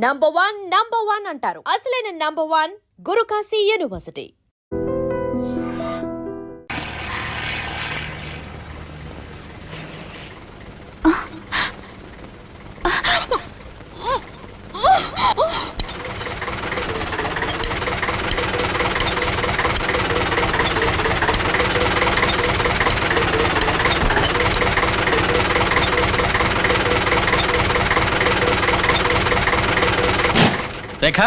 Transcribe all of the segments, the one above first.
Number one అంటారు. అసలైన number one Guru Kashi university. రేఖా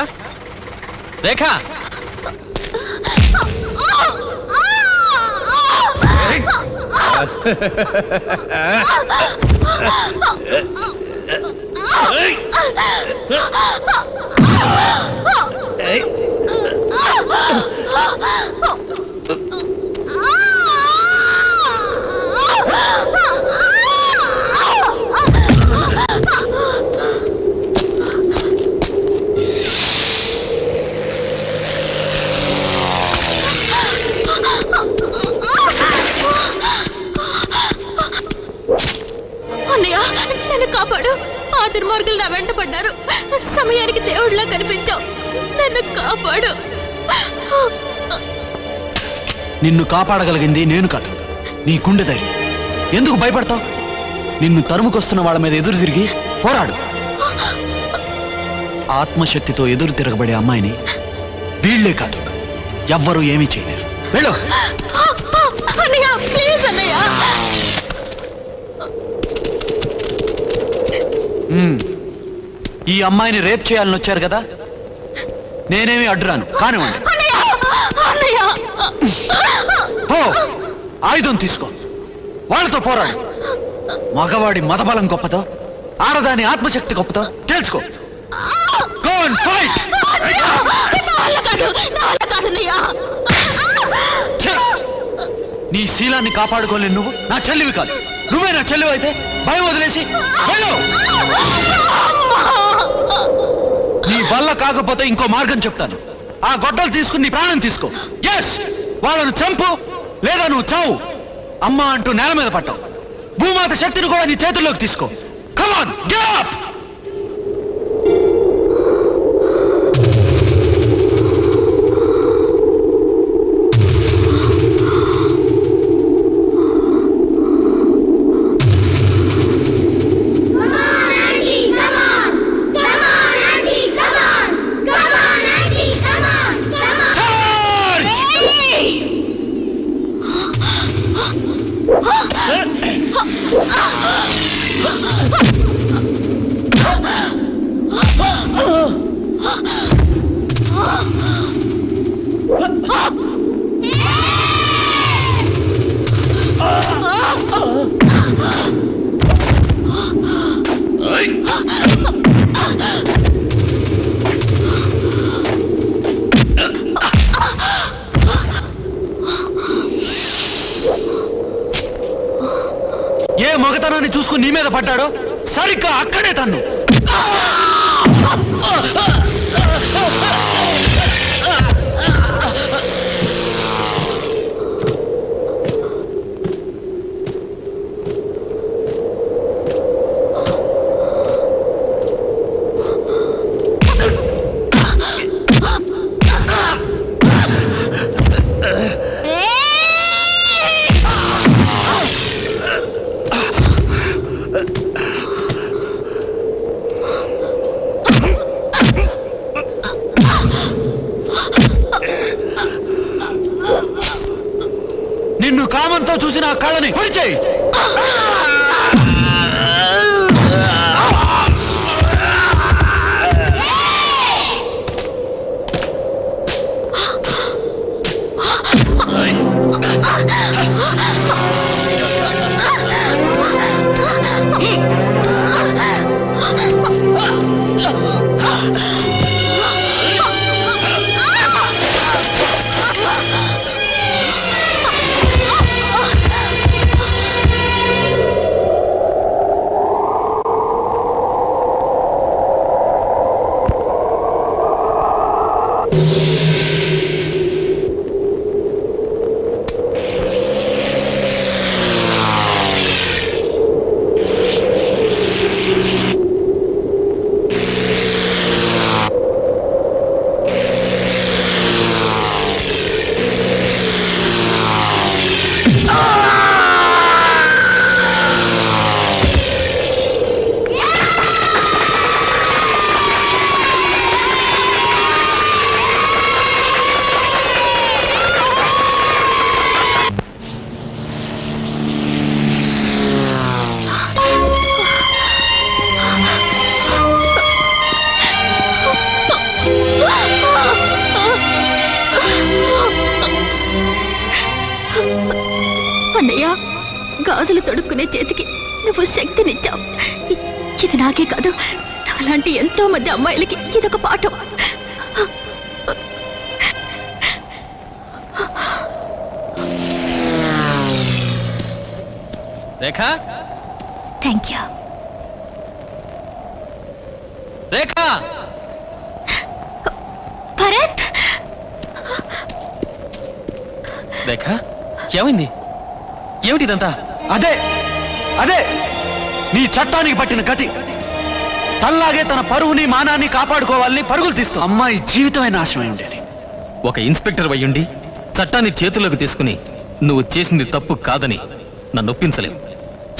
రేఖా నన్ను కాపాడు. ఆ దుర్మార్గులు నా వెంట పడ్డారు. సమయానికి దేవుడిలా కనిపించావు. నన్ను కాపాడు. నిన్ను కాపాడగలిగింది నేను కాదు, నీ గుండె ధైర్యం. ఎందుకు భయపడతావు? నిన్ను తరుముకొస్తున్న వాళ్ళ మీద ఎదురు తిరిగి పోరాడు. ఆత్మశక్తితో ఎదురు తిరగబడే అమ్మాయిని వీళ్లే కాదు ఎవ్వరూ ఏమీ చేయలేరు. వెళ్ళు. అన్నయ్య, ప్లీజ్ అన్నయ్య. ఈ అమ్మాయిని రేప్ చేయాలని వచ్చారు కదా, నేనేమి అడ్డురాను. కానివ్వండి. పో, ఆయుధం తీసుకో, వాళ్ళతో పోరాడు. మగవాడి మదబలం గొప్పతో, ఆడదాని ఆత్మశక్తి గొప్పతో తెలుసుకో. Go and fight! నీ శీలాన్ని కాపాడుకోలేను నువ్వు. నా చెల్లివి కాదు. నువ్వే నా చెల్లివి అయితే భయం వదిలేసి వెళ్ళు. నీ వల్ల కాకపోతే ఇంకో మార్గం చెప్తాను. ఆ గొడ్డలు తీసుకుని నీ ప్రాణం తీసుకో. ఎస్, వాళ్ళను చంపు లేదా నువ్వు చావు. అమ్మ అంటూ నేల మీద పట్టావు. భూమాత శక్తిని కూడా నీ చేతుల్లోకి తీసుకో. Come on, get up. ఏ మగతనాన్ని చూసుకుని నీ మీద పడ్డాడో సరిగ్గా అక్కడే తన్ను. నిన్ను కామంతో చూసిన ఆ కళ్ళని పొడిచేయి. గాజులు తొడుక్కునే చేతికి నువ్వు శక్తినిచ్చావు. ఇది నాకే కాదు, అలాంటి ఎంతో మంది అమ్మాయిలకి ఇదొక పాఠం. రేఖ, థ్యాంక్ యూ. రేఖ, భరత్, రేఖ, ఏమైంది? ఏమిటిదంతా? అదే అదే నీ చట్టానికి పట్టిన గతి. తల్లాగే తన పరువుని మానాన్ని కాపాడుకోవాలని పరుగులు తీస్తూ అమ్మాయి జీవితమే నాశనమై ఉండేది. ఒక ఇన్స్పెక్టర్ అయ్యుండి చట్టాన్ని చేతుల్లోకి తీసుకుని నువ్వు చేసింది తప్పు కాదని నన్ను ఒప్పించలేవు.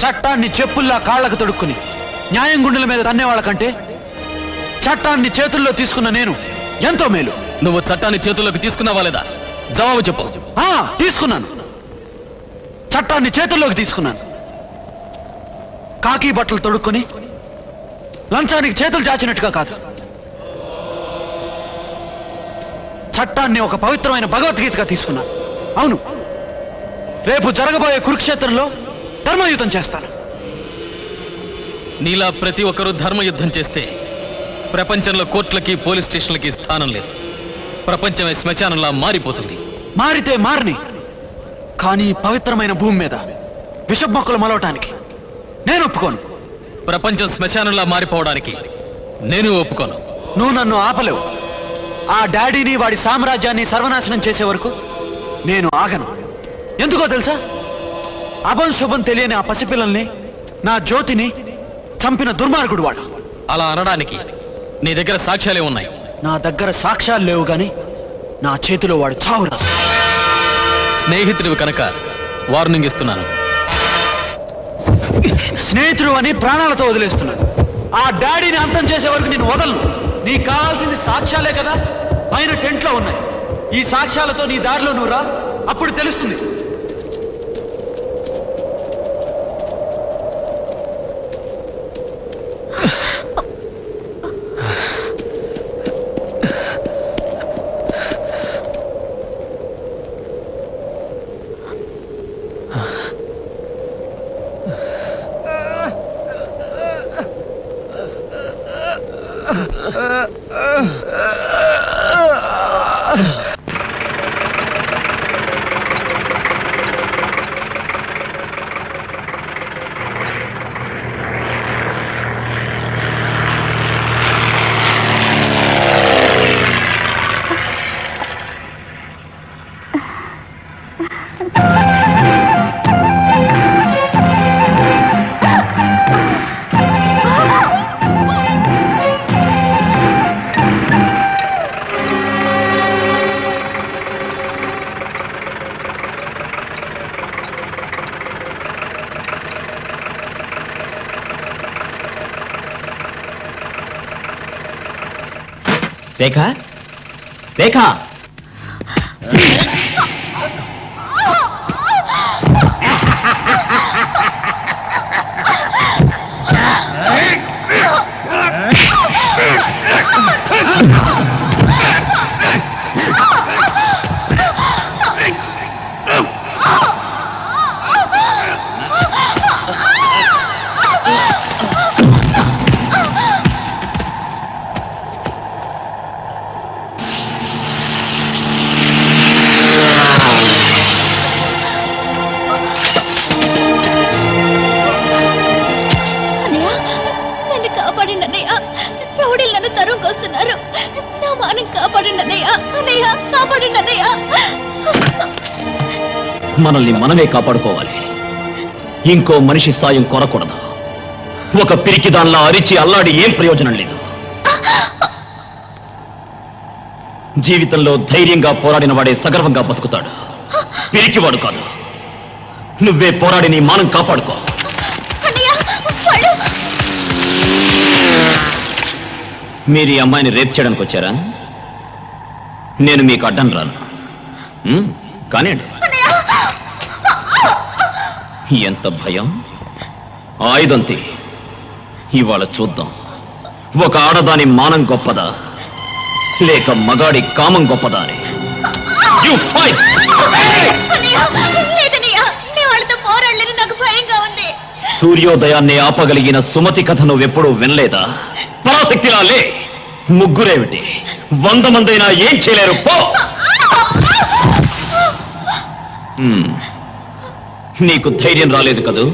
చట్టాన్ని చెప్పుల్లా కాళ్ళకు తొడుక్కుని న్యాయం గుండెల మీద తన్నేవాళ్ళ కంటే చట్టాన్ని చేతుల్లో తీసుకున్న నేను ఎంతో మేలు. నువ్వు చట్టాన్ని చేతుల్లోకి తీసుకున్నావా లేదా? జవాబు చెప్పు. తీసుకున్నాను. చట్టాన్ని చేతుల్లోకి తీసుకున్నాను. కాకి బట్టలు తొడుక్కుని లంచానికి చేతులు చాచినట్టుగా కాదు, చట్టాన్ని ఒక పవిత్రమైన భగవద్గీతగా తీసుకున్నాను. అవును, రేపు జరగబోయే కురుక్షేత్రంలో ధర్మయుద్ధం చేస్తాను. నీలా ప్రతి ఒక్కరూ ధర్మయుద్ధం చేస్తే ప్రపంచంలో కోర్టులకి పోలీస్ స్టేషన్లకి స్థానం లేదు. ప్రపంచమే శ్మశానంలా మారిపోతుంది. మారితే మారని, కానీ పవిత్రమైన భూమి మీద విషపు మొక్కలు మొలవటానికి నేను ఒప్పుకోను. ప్రపంచం శ్మశానంలా మారిపోవడానికి నేను ఒప్పుకోను. నువ్వు నన్ను ఆపలేవు. ఆ డాడీని వాడి సామ్రాజ్యాన్ని సర్వనాశనం చేసే వరకు నేను ఆగను. ఎందుకో తెలుసా? అభం శుభం తెలియని ఆ పసిపిల్లల్ని, నా జ్యోతిని చంపిన దుర్మార్గుడు వాడు. అలా అనడానికి నీ దగ్గర సాక్ష్యాలే ఉన్నాయి. నా దగ్గర సాక్ష్యాలు లేవు గాని నా చేతిలో వాడు చావు రాసు. స్నేహితుడివి కనుక వార్నింగ్ ఇస్తున్నాను. స్నేహితుడు అని ప్రాణాలతో వదిలేస్తున్నాను. ఆ డాడీని అంతం చేసే వరకు నేను వదలను. నీకు కావాల్సింది సాక్ష్యాలే కదా, పైన టెంట్లో ఉన్నాయి. ఈ సాక్ష్యాలతో నీ దారిలో నువ్వు రా, అప్పుడు తెలుస్తుంది. రేఖ, రేఖ, మనల్ని మనమే కాపాడుకోవాలి. ఇంకో మనిషి సాయం కోరకూడదు. ఒక పిరికి దానిలా అరిచి అల్లాడి ఏం ప్రయోజనం లేదు. జీవితంలో ధైర్యంగా పోరాడిన వాడే సగర్వంగా బతుకుతాడు, పిరికివాడు కాదు. నువ్వే పోరాడి నీ మానం కాపాడుకో. మీరు ఈ అమ్మాయిని రేప్ చేయడానికి వచ్చారా? నేను మీకు అడ్డం రాను. కానివ్వండి. ఎంత భయం! ఆయుధంతి. ఇవాళ చూద్దాం, ఒక ఆడదాని మానం గొప్పదా లేక మగాడి కామం గొప్పదా అని. వాళ్ళతో పోరాడలేని నాకు భయం సూర్యోదయాన్ని ఆపగలిగిన సుమతి కథ నువ్వెప్పుడూ వినలేదా? పరాశక్తిలా లే. ముగ్గురేమిటి, 100 మందైనా ఏం చేయలేరు, పో. నీకు ధైర్యం రాలేదు కదూ?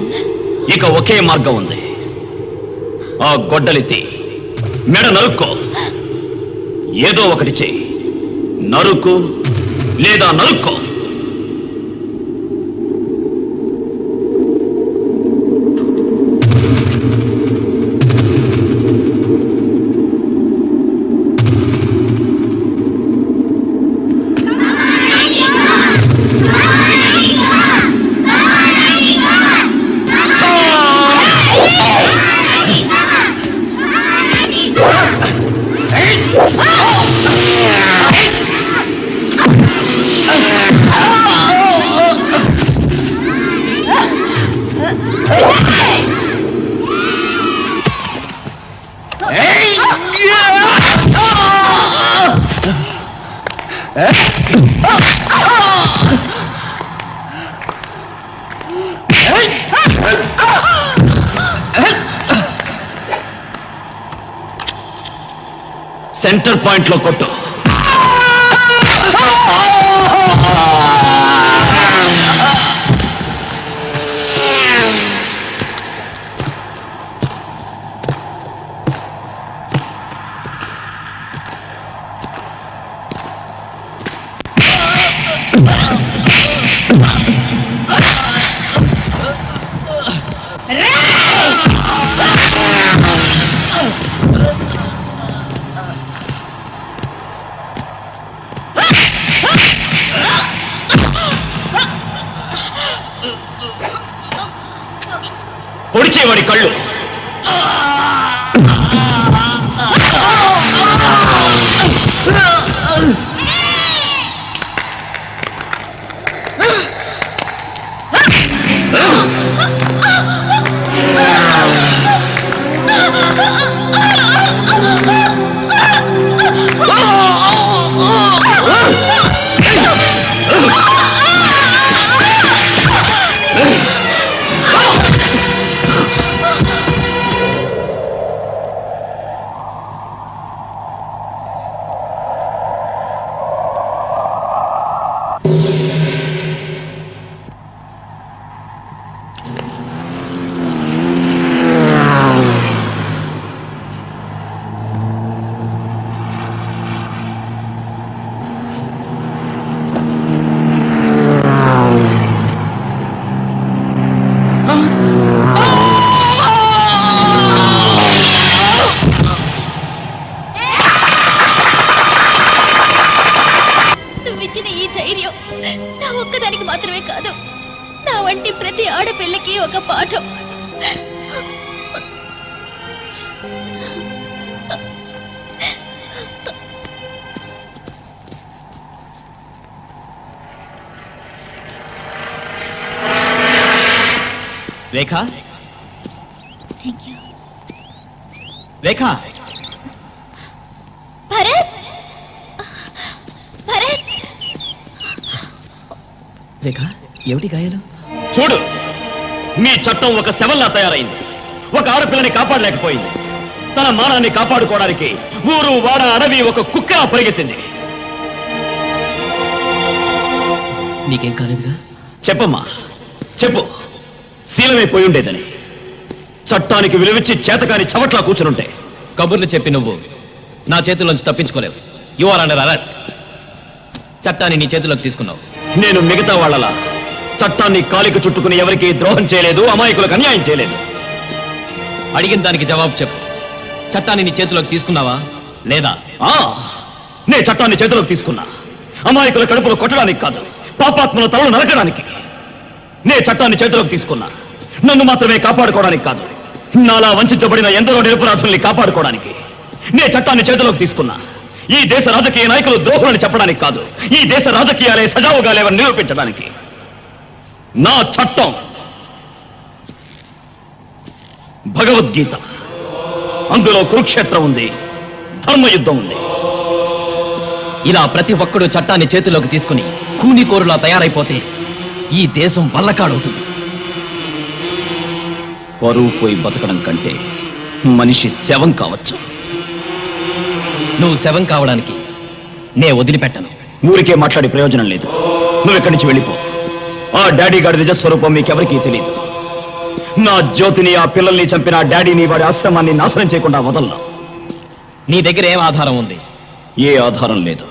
ఇక ఒకే మార్గం ఉంది. ఆ గొడ్డలిత్తి మెడ నరుక్కో. ఏదో ఒకటి చెయ్యి. నరుకు లేదా నరుక్కో. సెంటర్ పాయింట్ లో కొట్టు. పొడిచేవాడి కళ్ళు. నువ్విచ్చిన ఈ ధైర్యం నా ఒక్కదానికి మాత్రమే కాదు, నా వంటి ప్రతి ఆడపిల్లకి ఒక పాఠం. రేఖ, థ్యాంక్ యూ. రేఖ, భరత్, భరత్. రేఖ, ఏమిటి గాయాలు? చూడు, మీ చట్టం ఒక శవంలా తయారైంది. ఒక ఆడపిల్లని కాపాడలేకపోయింది. తన మానాన్ని కాపాడుకోవడానికి ఊరు వాడ అడవి ఒక కుక్కలా పరిగెత్తింది. నీకేం కాలేదుగా? చెప్పమ్మా, చెప్పు. శీలమైపోయి ఉండేదని. చట్టానికి విలువిచ్చి చేతకాని చవట్లా కూర్చునుంటే కబుర్లు చెప్పి నువ్వు నా చేతుల్లోంచి తప్పించుకోలేవు. You are under arrest. చట్టాన్ని నీ చేతిలోకి తీసుకున్నావు. నేను మిగతా వాళ్ళలా చట్టాన్ని కాలికి చుట్టుకుని ఎవరికి ద్రోహం చేయలేదు, అమాయకులకు అన్యాయం చేయలేదు. అడిగిన దానికి జవాబు చెప్పు. చట్టాన్ని నీ చేతిలోకి తీసుకున్నావా లేదా? నే చట్టాన్ని చేతిలోకి తీసుకున్నా. అమాయకుల కడుపులో కొట్టడానికి కాదు, పాపాత్మల తలను నరకడానికి. నే చట్టాన్ని చేతిలోకి తీసుకున్నా. నన్ను మాత్రమే కాపాడుకోవడానికి కాదు, నాలా వంచబడిన ఎందరో నిరపరాధుల్ని కాపాడుకోవడానికి. నే చట్టాన్ని చేతిలోకి తీసుకున్నా. ఈ దేశ రాజకీయ నాయకులు ద్రోహులని చెప్పడానికి కాదు, ఈ దేశ రాజకీయాలే సజావుగా లేవని నిరూపించడానికి. నా చట్టం భగవద్గీత. అందులో కురుక్షేత్రం ఉంది, ధర్మయుద్ధం ఉంది. ఇలా ప్రతి ఒక్కడూ చట్టాన్ని చేతిలోకి తీసుకుని కూనికోరులా తయారైపోతే ఈ దేశం వల్లకాడవుతుంది. పరువు పోయి బతకడం కంటే మనిషి శవం కావచ్చు. నువ్వు శవం కావడానికి నే వదిలిపెట్టను. ఊరికే మాట్లాడే ప్రయోజనం లేదు. నువ్వు ఇక్కడి నుంచి వెళ్ళిపో. ఆ డాడీ గారి నిజస్వరూపం మీకెవరికీ తెలియదు. నా జ్యోతిని, ఆ పిల్లల్ని చంపిన ఆ డాడీని, వాడి ఆశ్రమాన్ని నాశనం చేయకుండా వదలను. నీ దగ్గర ఏం ఆధారం ఉంది? ఏ ఆధారం లేదు,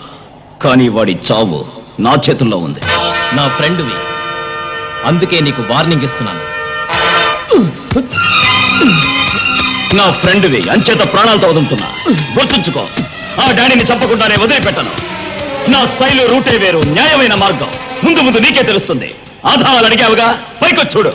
కానీ వాడి చావు నా చేతుల్లో ఉంది. నా ఫ్రెండ్వి, అందుకే నీకు వార్నింగ్ ఇస్తున్నాను. నా ఫ్రెండ్వి, అంచేత ప్రాణాలతో వదులుతున్నా. గుర్తుంచుకో, ఆ డాడీని చంపకుండానే వదిలిపెట్టను. నా స్టైలు రూటే వేరు, న్యాయమైన మార్గం. ముందు ముందు నీకే తెలుస్తుంది. ఆధారాలు అడిగావుగా, పైకొచ్చి చూడు.